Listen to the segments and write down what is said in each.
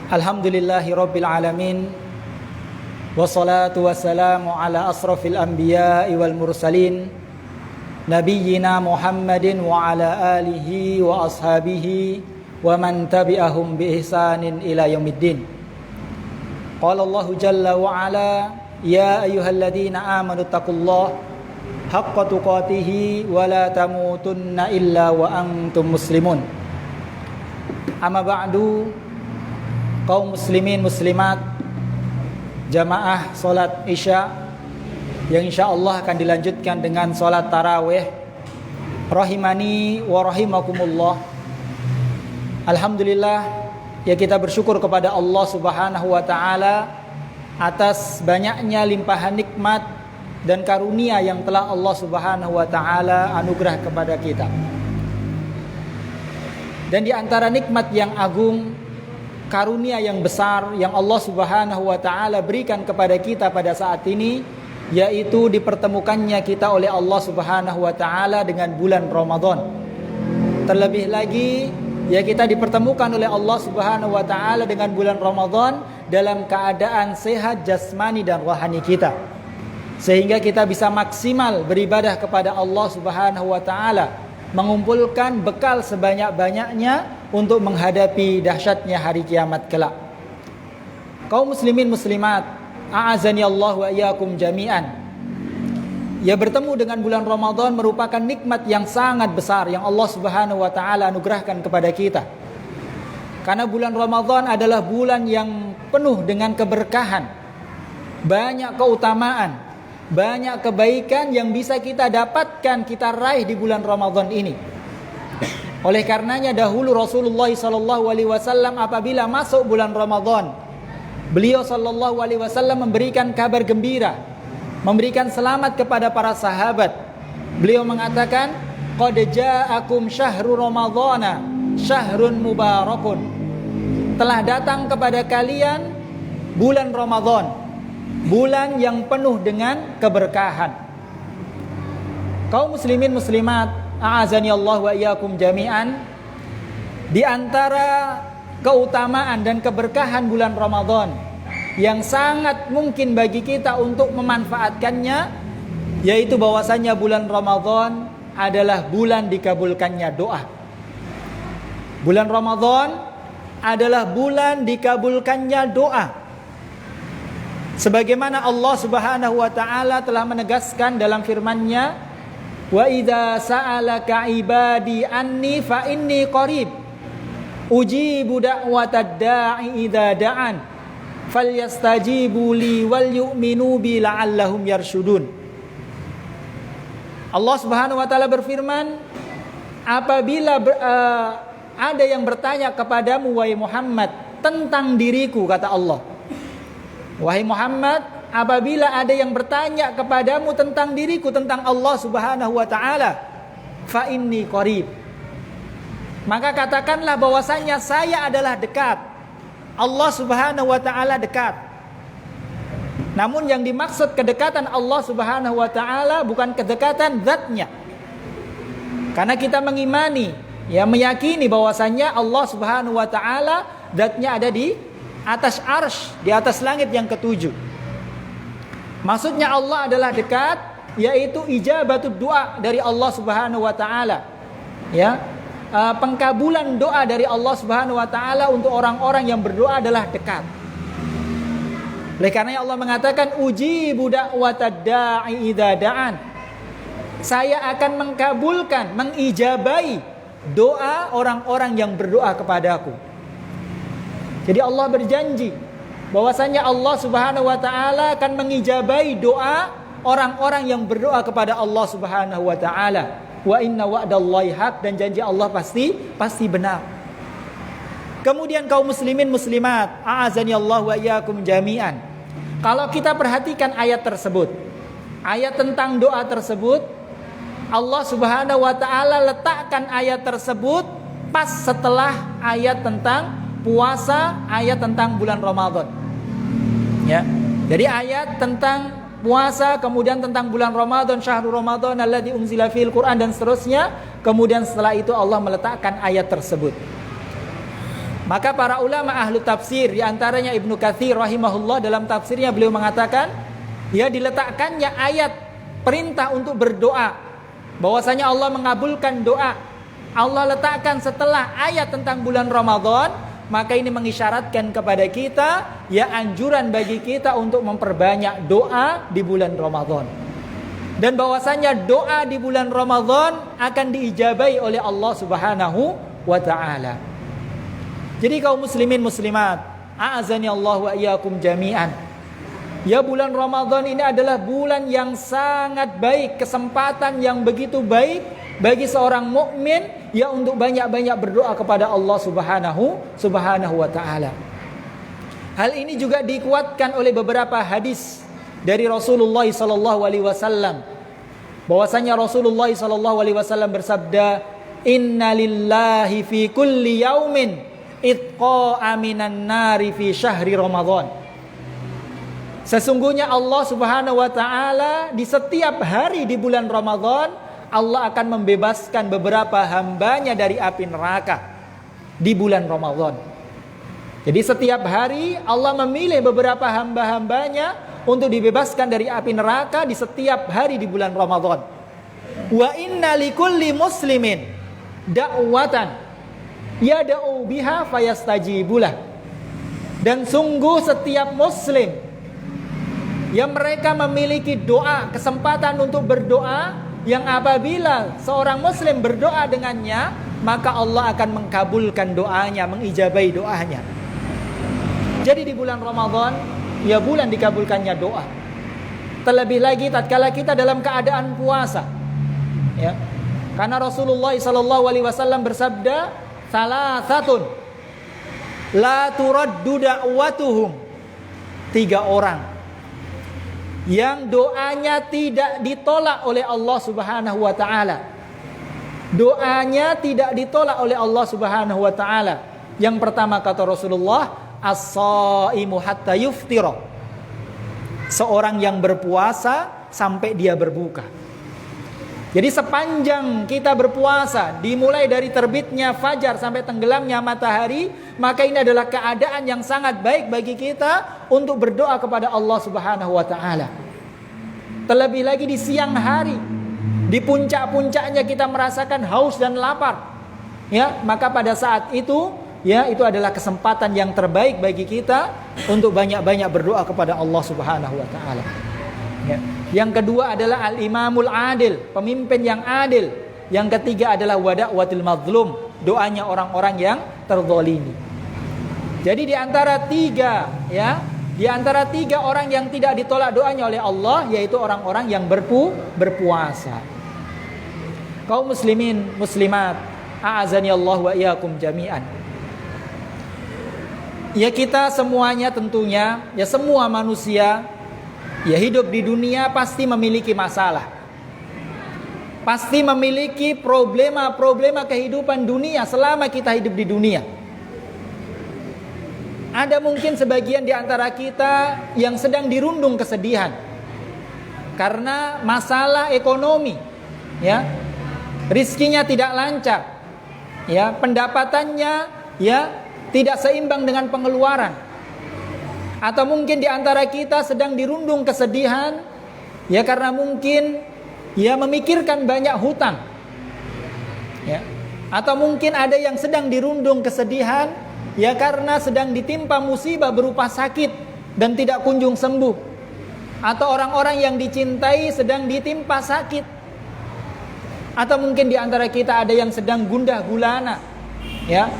Alhamdulillahi Rabbil Alamin. Wassalatu wassalamu ala asrafil anbiya'i wal mursalin Nabiyyina Muhammadin wa ala alihi wa ashabihi wa man tabi'ahum bi ihsanin ila yaumiddin. Qala Allah jalla wa ala, ya ayyuhalladzina amanu taqullaha haqqa tuqatih wa la tamutunna illa wa antum muslimun. Amma ba'du, kaum muslimin muslimat, jamaah salat Isya yang insyaallah akan dilanjutkan dengan salat tarawih, rahimani wa rahimakumullah. Alhamdulillah, ya kita bersyukur kepada Allah Subhanahu wa taala atas banyaknya limpahan nikmat dan karunia yang telah Allah Subhanahu wa taala anugerah kepada kita. Dan di antara nikmat yang agung, karunia yang besar yang Allah Subhanahu wa taala berikan kepada kita pada saat ini, yaitu dipertemukannya kita oleh Allah Subhanahu wa taala dengan bulan Ramadan. Terlebih lagi, ya kita dipertemukan oleh Allah Subhanahu wa taala dengan bulan Ramadan dalam keadaan sehat jasmani dan rohani kita, sehingga kita bisa maksimal beribadah kepada Allah Subhanahu wa taala, mengumpulkan bekal sebanyak-banyaknya untuk menghadapi dahsyatnya hari kiamat kelak. Kaum muslimin muslimat, a'azani Allah wa iyyakum jami'an. Ya, bertemu dengan bulan Ramadan merupakan nikmat yang sangat besar yang Allah Subhanahu wa taala anugerahkan kepada kita. Karena bulan Ramadan adalah bulan yang penuh dengan keberkahan, banyak keutamaan, banyak kebaikan yang bisa kita dapatkan, kita raih di bulan Ramadan ini. Oleh karenanya dahulu Rasulullah SAW apabila masuk bulan Ramadan, beliau SAW memberikan kabar gembira, memberikan selamat kepada para sahabat. Beliau mengatakan, qad ja'akum syahru ramadhana syahrun mubarakun. Telah datang kepada kalian bulan Ramadan, bulan yang penuh dengan keberkahan. Kaum muslimin muslimat, a'azani Allah wa iyyakum jami'an. Di antara keutamaan dan keberkahan bulan Ramadan yang sangat mungkin bagi kita untuk memanfaatkannya, yaitu bahwasanya bulan Ramadan adalah bulan dikabulkannya doa. Bulan Ramadan adalah bulan dikabulkannya doa. Sebagaimana Allah Subhanahu wa taala telah menegaskan dalam firman-Nya, wa idza sa'alaka ibadi anni fa inni qarib ujibu da'watad da'i idza da'an falyastajibu li wal yu'minu bi la'allahum yarshudun. Allah Subhanahu wa taala berfirman, apabila ada yang bertanya kepadamu wahai Muhammad tentang diriku, kata Allah, wahai Muhammad, apabila ada yang bertanya kepadamu tentang diriku, tentang Allah Subhanahu wa taala, fa inni qarib, maka katakanlah bahwasanya saya adalah dekat. Allah Subhanahu wa taala dekat. Namun yang dimaksud kedekatan Allah Subhanahu wa taala bukan kedekatan zatnya. Karena kita mengimani, ya meyakini bahwasanya Allah Subhanahu wa taala zatnya ada di atas arsy, di atas langit yang ketujuh. Maksudnya Allah adalah dekat, yaitu ijabatud doa dari Allah Subhanahu wa taala. Ya, pengkabulan doa dari Allah Subhanahu wa taala untuk orang-orang yang berdoa adalah dekat. Oleh karena Allah mengatakan, ujibu da'watad da'i idza da'an. Saya akan mengkabulkan, mengijabai doa orang-orang yang berdoa kepadaku. Jadi Allah berjanji bahwasanya Allah Subhanahu wa taala akan mengijabai doa orang-orang yang berdoa kepada Allah Subhanahu wa taala. Wa inna wa'dallahi haq, dan janji Allah pasti benar. Kemudian kaum muslimin muslimat, a'azani Allah wa iyyakum jami'an. Kalau kita perhatikan ayat tersebut, ayat tentang doa tersebut, Allah Subhanahu wa taala letakkan ayat tersebut pas setelah ayat tentang puasa, ayat tentang bulan Ramadan. Ya. Jadi ayat tentang puasa, kemudian tentang bulan Ramadan, syahrul Ramadan alladzi unzila fil Quran, dan seterusnya. Kemudian setelah itu Allah meletakkan ayat tersebut. Maka para ulama ahlu tafsir, di antaranya Ibnu Katsir rahimahullah, dalam tafsirnya beliau mengatakan, ya diletakkannya ayat perintah untuk berdoa, bahwasanya Allah mengabulkan doa, Allah letakkan setelah ayat tentang bulan Ramadan, maka ini mengisyaratkan kepada kita, ya anjuran bagi kita untuk memperbanyak doa di bulan Ramadan. Dan bahwasanya doa di bulan Ramadan akan diijabahi oleh Allah Subhanahu wa taala. Jadi kaum muslimin muslimat, a'azani Allah wa iyyakum jami'an. Ya, bulan Ramadan ini adalah bulan yang sangat baik, kesempatan yang begitu baik bagi seorang mukmin ya untuk banyak-banyak berdoa kepada Allah Subhanahu wa taala. Hal ini juga dikuatkan oleh beberapa hadis dari Rasulullah sallallahu alaihi wasallam, bahwasanya Rasulullah sallallahu alaihi wasallam bersabda, "Innalillahi fi kulli yaumin itqa'a minan nari fi syahri Ramadan." Sesungguhnya Allah Subhanahu wa taala di setiap hari di bulan Ramadan, Allah akan membebaskan beberapa hambanya dari api neraka di bulan Ramadan. Jadi setiap hari Allah memilih beberapa hamba-hambanya untuk dibebaskan dari api neraka di setiap hari di bulan Ramadan. Wa inna likulli muslimin da'watan yada'u biha fayastajibulah. Dan sungguh setiap muslim yang mereka memiliki doa, kesempatan untuk berdoa, yang apabila seorang muslim berdoa dengannya, maka Allah akan mengkabulkan doanya, mengijabahi doanya. Jadi di bulan Ramadan, ya bulan dikabulkannya doa. Terlebih lagi tatkala kita dalam keadaan puasa. Ya. Karena Rasulullah SAW bersabda, "Salasatun la turaddu da'watuhum." 3 orang yang doanya tidak ditolak oleh Allah Subhanahu wa taala. Doanya tidak ditolak oleh Allah Subhanahu wa taala. Yang pertama kata Rasulullah, as-shaimu hatta yuftira. Seorang yang berpuasa sampai dia berbuka. Jadi sepanjang kita berpuasa, dimulai dari terbitnya fajar sampai tenggelamnya matahari, maka ini adalah keadaan yang sangat baik bagi kita untuk berdoa kepada Allah Subhanahu wa taala. Terlebih lagi di siang hari, di puncak-puncaknya kita merasakan haus dan lapar. Ya, maka pada saat itu, ya itu adalah kesempatan yang terbaik bagi kita untuk banyak-banyak berdoa kepada Allah Subhanahu wa taala. Ya. Yang kedua adalah al-imamul adil, pemimpin yang adil. Yang ketiga adalah wada'watil mazlum, doanya orang-orang yang terzalimi. Jadi di antara tiga orang yang tidak ditolak doanya oleh Allah, yaitu orang-orang yang berpuasa. Kaum muslimin muslimat, a'azani Allah wa iyyakum jami'an. Ya kita semuanya tentunya, ya semua manusia ya hidup di dunia pasti memiliki masalah. Pasti memiliki problema-problema kehidupan dunia selama kita hidup di dunia. Ada mungkin sebagian di antara kita yang sedang dirundung kesedihan karena masalah ekonomi, ya. Rizkinya tidak lancar. Ya, pendapatannya ya tidak seimbang dengan pengeluaran. Atau mungkin di antara kita sedang dirundung kesedihan ya karena mungkin ya memikirkan banyak hutang. Ya. Atau mungkin ada yang sedang dirundung kesedihan ya karena sedang ditimpa musibah berupa sakit dan tidak kunjung sembuh. Atau orang-orang yang dicintai sedang ditimpa sakit. Atau mungkin di antara kita ada yang sedang gundah gulana. Ya.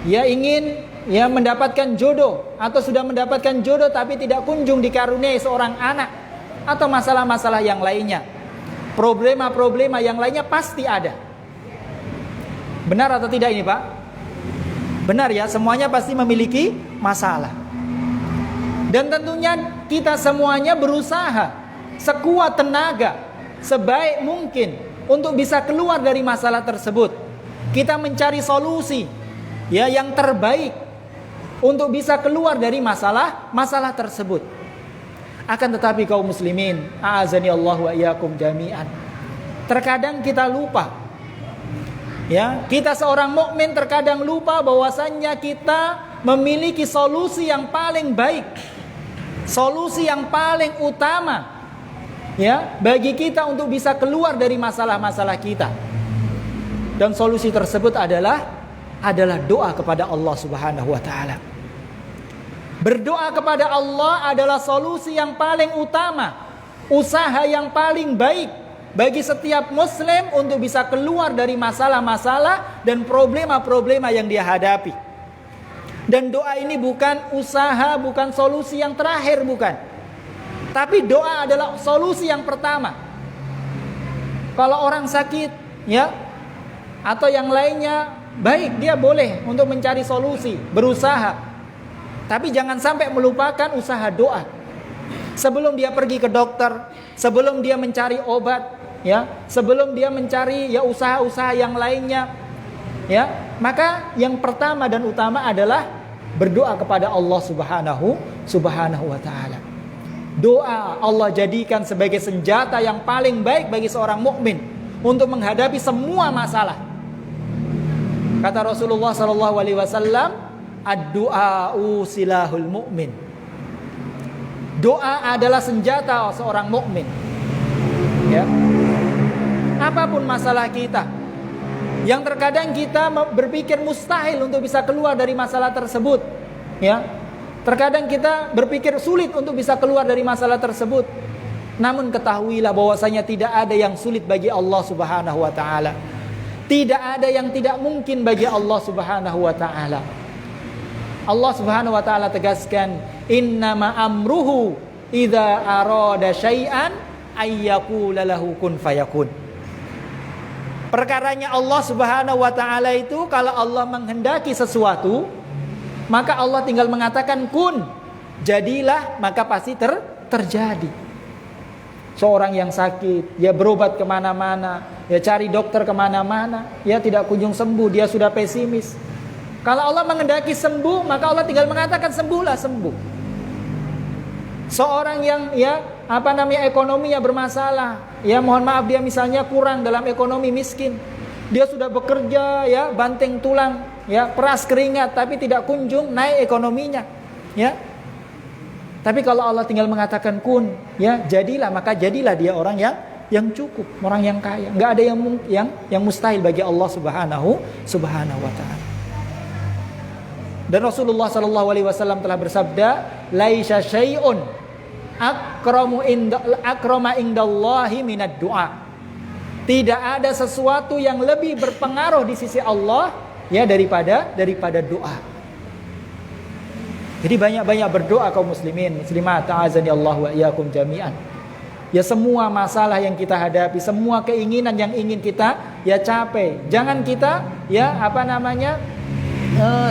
Ya ingin ya mendapatkan jodoh atau sudah mendapatkan jodoh tapi tidak kunjung dikaruniai seorang anak, atau masalah-masalah yang lainnya. Problema-problema yang lainnya pasti ada. Benar atau tidak ini, Pak? Benar ya, semuanya pasti memiliki masalah. Dan tentunya kita semuanya berusaha sekuat tenaga, sebaik mungkin untuk bisa keluar dari masalah tersebut. Kita mencari solusi ya yang terbaik untuk bisa keluar dari masalah tersebut. Akan tetapi kaum muslimin, a'azani Allah wa iyyakum jami'an, terkadang kita lupa Ya, kita seorang mukmin terkadang lupa bahwasannya kita memiliki solusi yang paling baik, solusi yang paling utama, ya, bagi kita untuk bisa keluar dari masalah-masalah kita. Dan solusi tersebut adalah doa kepada Allah Subhanahu wa taala. Berdoa kepada Allah adalah solusi yang paling utama, usaha yang paling baik bagi setiap muslim untuk bisa keluar dari masalah-masalah dan problema-problema yang dia hadapi. Dan doa ini bukan usaha, bukan solusi yang terakhir, bukan. Tapi doa adalah solusi yang pertama. Kalau orang sakit, ya, atau yang lainnya, baik, dia boleh untuk mencari solusi, berusaha. Tapi jangan sampai melupakan usaha doa. Sebelum dia pergi ke dokter, sebelum dia mencari obat, ya, sebelum dia mencari ya usaha-usaha yang lainnya, ya, maka yang pertama dan utama adalah berdoa kepada Allah Subhanahu wa taala. Doa Allah jadikan sebagai senjata yang paling baik bagi seorang mukmin untuk menghadapi semua masalah. Kata Rasulullah sallallahu alaihi wasallam, ad-du'a'u silahul mu'min. Doa adalah senjata seorang mukmin. Ya. Apapun masalah kita, yang terkadang kita berpikir mustahil untuk bisa keluar dari masalah tersebut, ya. Terkadang kita berpikir sulit untuk bisa keluar dari masalah tersebut. Namun ketahuilah bahwasanya tidak ada yang sulit bagi Allah Subhanahu wa taala. Tidak ada yang tidak mungkin bagi Allah Subhanahu wa taala. Allah Subhanahu wa taala tegaskan, innama amruhu idza arada syai'an ayyaqula lahu kun fayakun. Perkaranya Allah Subhanahu wa taala itu, kalau Allah menghendaki sesuatu, maka Allah tinggal mengatakan kun, jadilah, maka pasti terjadi. Seorang yang sakit, ya berobat kemana-mana, ya cari dokter kemana-mana, ya tidak kunjung sembuh, dia sudah pesimis. Kalau Allah menghendaki sembuh, maka Allah tinggal mengatakan sembuhlah, sembuh. Seorang yang ekonominya bermasalah, ya mohon maaf, dia misalnya kurang dalam ekonomi, miskin, dia sudah bekerja, ya banting tulang, ya peras keringat, tapi tidak kunjung naik ekonominya, ya. Tapi kalau Allah tinggal mengatakan kun, ya jadilah, maka jadilah dia orang yang cukup, orang yang kaya. Nggak ada yang mustahil bagi Allah Subhanahu wa taala. Dan Rasulullah sallallahu alaihi wasallam telah bersabda, laisa syai'un akrama indallahi minad du'a. Tidak ada sesuatu yang lebih berpengaruh di sisi Allah, ya, daripada doa. Jadi banyak-banyak berdoa kaum muslimin, muslimat, ta'azani Allah wa iyyakum jami'an. Ya, semua masalah yang kita hadapi, semua keinginan yang ingin kita ya capai, jangan kita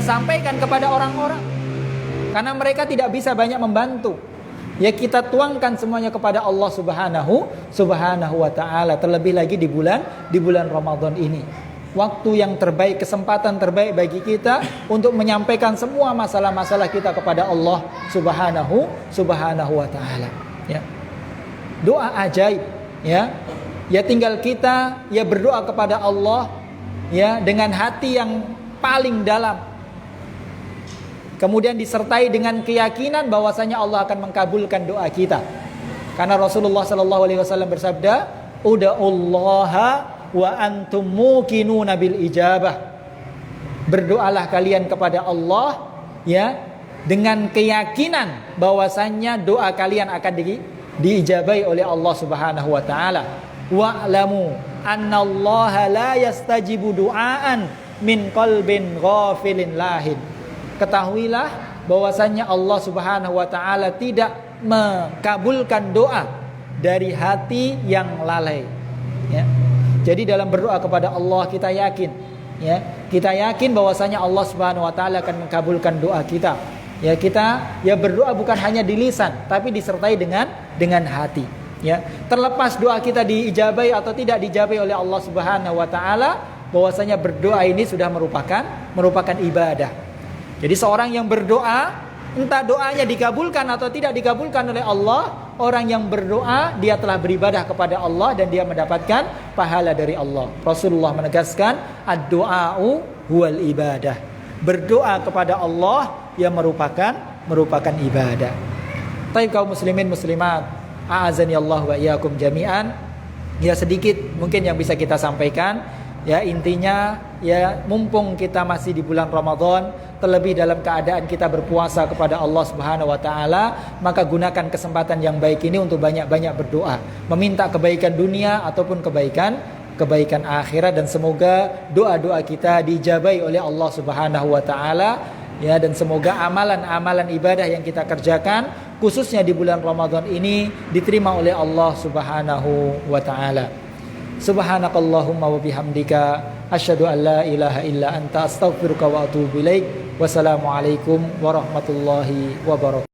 sampaikan kepada orang-orang, karena mereka tidak bisa banyak membantu. Ya, kita tuangkan semuanya kepada Allah Subhanahu wa taala, terlebih lagi di bulan Ramadan ini. Waktu yang terbaik, kesempatan terbaik bagi kita untuk menyampaikan semua masalah-masalah kita kepada Allah Subhanahu wa taala, ya. Doa ajaib, ya. Ya tinggal kita ya berdoa kepada Allah, ya, dengan hati yang paling dalam. Kemudian disertai dengan keyakinan bahwasanya Allah akan mengkabulkan doa kita. Karena Rasulullah sallallahu alaihi wasallam bersabda, "Ud'ullaha wa antum muqinuna bil ijabah." Berdoalah kalian kepada Allah, ya, dengan keyakinan bahwasannya doa kalian akan diijabai oleh Allah Subhanahu wa taala. Wa'lamu annallaha la yastajibu du'aan min qalbin ghafilin lahin. Ketahuilah bahwasannya Allah Subhanahu wa taala tidak mengabulkan doa dari hati yang lalai, ya. Jadi dalam berdoa kepada Allah kita yakin, ya, kita yakin bahwasanya Allah Subhanahu wa taala akan mengabulkan doa kita. Ya, kita ya berdoa bukan hanya di lisan, tapi disertai dengan hati, ya. Terlepas doa kita diijabai atau tidak diijabai oleh Allah Subhanahu wa taala, bahwasanya berdoa ini sudah merupakan ibadah. Jadi seorang yang berdoa, entah doanya dikabulkan atau tidak dikabulkan oleh Allah, orang yang berdoa dia telah beribadah kepada Allah dan dia mendapatkan pahala dari Allah. Rasulullah menegaskan ad-du'a'u huwal ibadah. Berdoa kepada Allah yang merupakan ibadah. Baik kaum muslimin muslimat, a'azani Allah wa iyyakum jami'an. Ya sedikit mungkin yang bisa kita sampaikan. Ya intinya ya mumpung kita masih di bulan Ramadan, terlebih dalam keadaan kita berpuasa kepada Allah Subhanahu wa taala, maka gunakan kesempatan yang baik ini untuk banyak-banyak berdoa, meminta kebaikan dunia ataupun kebaikan akhirat, dan semoga doa-doa kita dijabai oleh Allah Subhanahu wa taala. Ya, dan semoga amalan-amalan ibadah yang kita kerjakan khususnya di bulan Ramadan ini diterima oleh Allah Subhanahu wa taala. Subhanakallahumma wa bihamdika asyhadu an la ilaha illa anta astaghfiruka wa atubu ilaik. Wassalamualaikum warahmatullahi wabarakatuh.